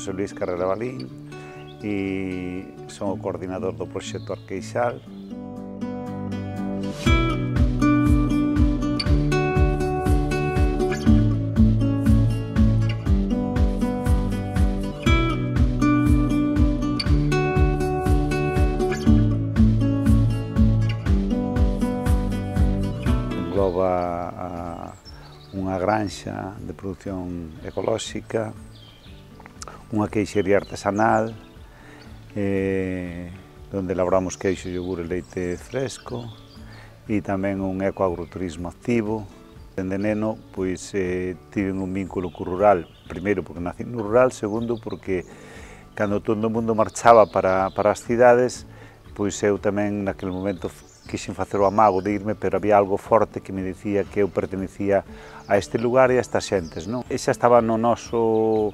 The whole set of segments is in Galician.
José Luis Carrera Balín e son o coordinador do proxecto Arqueixal. Engloba unha granxa de produción ecolóxica, unha queixería artesanal, onde elaboramos queixo, yogur e leite fresco, e tamén un ecoagroturismo activo. Dende neno, pois, tiven un vínculo co rural, primeiro porque nací no rural, segundo porque cando todo o mundo marchaba para as cidades, pois eu tamén naquele momento quixen facer o amago de irme, pero había algo forte que me dicía que eu pertenecía a este lugar e a estas xentes, non? E xa estaba no noso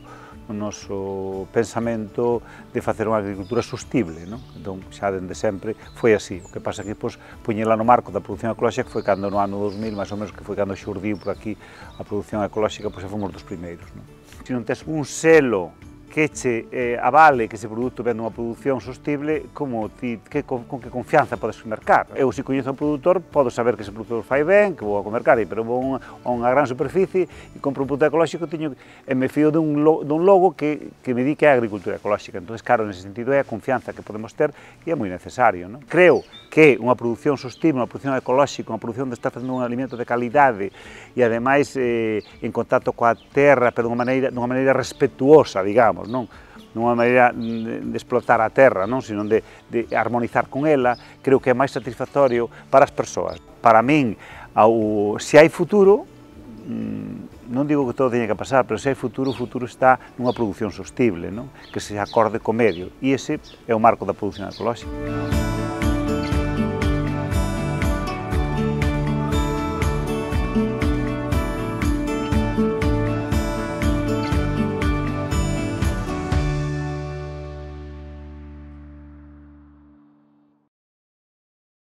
pensamento de facer unha agricultura sostible, non? Entón, xa dende sempre foi así. O que pasa que, pois, puñela no marco da produción ecolóxica, que foi cando no ano 2000, máis ou menos, que foi cando xurdiu por aquí a produción ecolóxica, pois xa fomos dos primeiros, non? Se non tes un selo que che avale que ese produto ven dunha produción sostible, con que confianza podes mercar? Eu, se coñezo un produtor, podo saber que ese produtor fai ben, que vou a mercar, pero vou a unha gran superficie e compro un produto ecolóxico e me fío dun logo que me di que é agricultura ecolóxica. Entón, claro, nese sentido é a confianza que podemos ter e é moi necesario, non? Creo que unha produción sostible, unha produción ecolóxica, unha produción onde está facendo un alimento de calidade e, ademais, en contacto coa terra, pero dunha maneira respetuosa, digamos, non? Nunha maneira de explotar a terra, non? Sino de armonizar con ela, creo que é máis satisfactorio para as persoas. Para min, se hai futuro, non digo que todo teña que pasar, pero se hai futuro, o futuro está nunha produción sostible, non? Que se acorde co medio, e ese é o marco da produción ecolóxica.